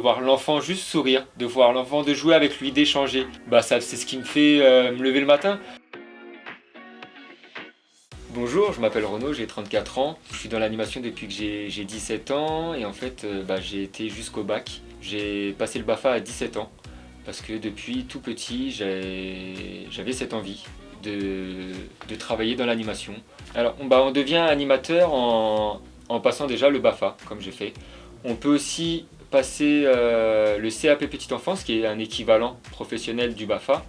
voir l'enfant juste sourire, de voir l'enfant, de jouer avec lui, d'échanger. Ça, c'est ce qui me fait me lever le matin. Bonjour, je m'appelle Renaud, j'ai 34 ans. Je suis dans l'animation depuis que j'ai 17 ans et en fait j'ai été jusqu'au bac. J'ai passé le BAFA à 17 ans parce que depuis tout petit j'avais cette envie de travailler dans l'animation. Alors on devient animateur en passant déjà le BAFA comme j'ai fait. On peut aussi passer le CAP Petite Enfance qui est un équivalent professionnel du BAFA.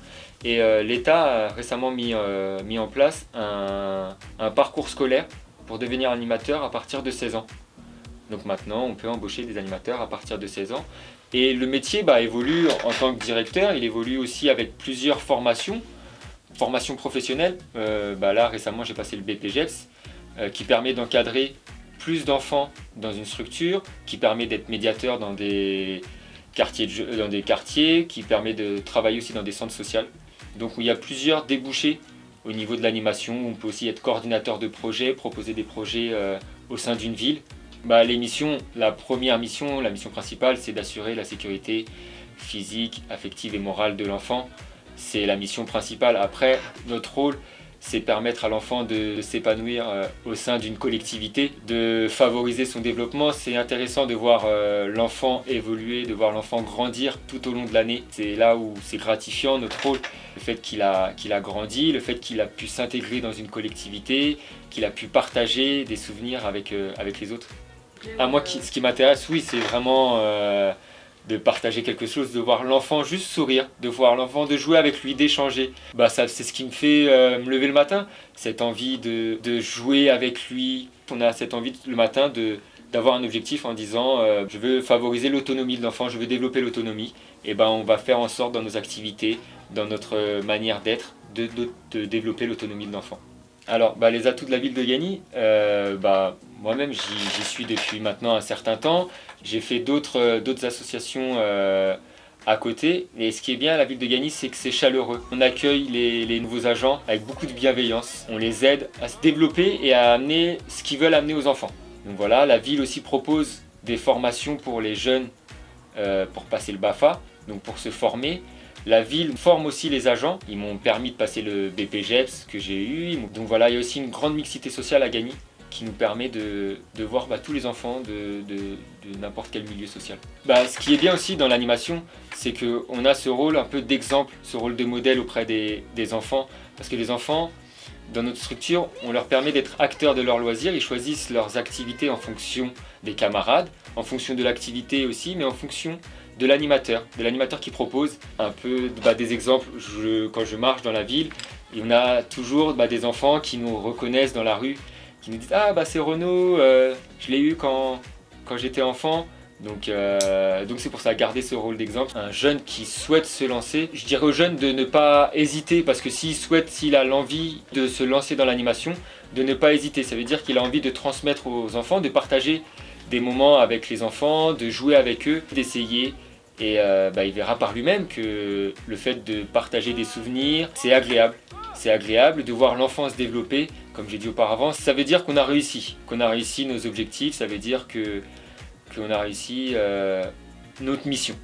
Et l'État a récemment mis en place un parcours scolaire pour devenir animateur à partir de 16 ans. Donc maintenant, on peut embaucher des animateurs à partir de 16 ans. Et le métier évolue en tant que directeur, il évolue aussi avec plusieurs formations professionnelles. Là, récemment, j'ai passé le BPGEPS qui permet d'encadrer plus d'enfants dans une structure, qui permet d'être médiateur dans des quartiers, qui permet de travailler aussi dans des centres sociaux. Donc il y a plusieurs débouchés au niveau de l'animation. On peut aussi être coordinateur de projet, proposer des projets au sein d'une ville. La première mission, la mission principale, c'est d'assurer la sécurité physique, affective et morale de l'enfant. C'est la mission principale. Après, notre rôle, c'est permettre à l'enfant de s'épanouir au sein d'une collectivité, de favoriser son développement. C'est intéressant de voir l'enfant évoluer, de voir l'enfant grandir tout au long de l'année. C'est là où c'est gratifiant, notre rôle. Le fait qu'il a grandi, le fait qu'il a pu s'intégrer dans une collectivité, qu'il a pu partager des souvenirs avec les autres. Ce qui m'intéresse, oui, c'est vraiment de partager quelque chose, de voir l'enfant juste sourire, de voir l'enfant, de jouer avec lui, d'échanger. Ça, c'est ce qui me fait me lever le matin, cette envie de jouer avec lui. On a cette envie le matin d'avoir un objectif en disant je veux favoriser l'autonomie de l'enfant, je veux développer l'autonomie. Et on va faire en sorte dans nos activités, dans notre manière d'être, de développer l'autonomie de l'enfant. Alors, les atouts de la ville de Gagny, moi-même j'y suis depuis maintenant un certain temps. J'ai fait d'autres associations à côté. Et ce qui est bien à la ville de Gagny, c'est que c'est chaleureux. On accueille les nouveaux agents avec beaucoup de bienveillance. On les aide à se développer et à amener ce qu'ils veulent amener aux enfants. Donc voilà, la ville aussi propose des formations pour les jeunes pour passer le BAFA, donc pour se former. La ville forme aussi les agents, ils m'ont permis de passer le BPGEPS que j'ai eu. Donc voilà, il y a aussi une grande mixité sociale à Gagny qui nous permet de voir tous les enfants de n'importe quel milieu social. Ce qui est bien aussi dans l'animation, c'est qu'on a ce rôle un peu d'exemple, ce rôle de modèle auprès des enfants. Parce que les enfants, dans notre structure, on leur permet d'être acteurs de leurs loisirs, ils choisissent leurs activités en fonction des camarades, en fonction de l'activité aussi, mais en fonction de l'animateur qui propose un peu des exemples. Quand je marche dans la ville, on a toujours des enfants qui nous reconnaissent dans la rue, qui nous disent « Ah c'est Renaud, je l'ai eu quand j'étais enfant ». Donc c'est pour ça, garder ce rôle d'exemple. Un jeune qui souhaite se lancer, je dirais aux jeunes de ne pas hésiter, parce que s'il a l'envie de se lancer dans l'animation, de ne pas hésiter. Ça veut dire qu'il a envie de transmettre aux enfants, de partager des moments avec les enfants, de jouer avec eux, d'essayer. Et il verra par lui-même que le fait de partager des souvenirs, c'est agréable. C'est agréable de voir l'enfant se développer, comme j'ai dit auparavant. Ça veut dire qu'on a réussi nos objectifs, ça veut dire qu'on a réussi notre mission.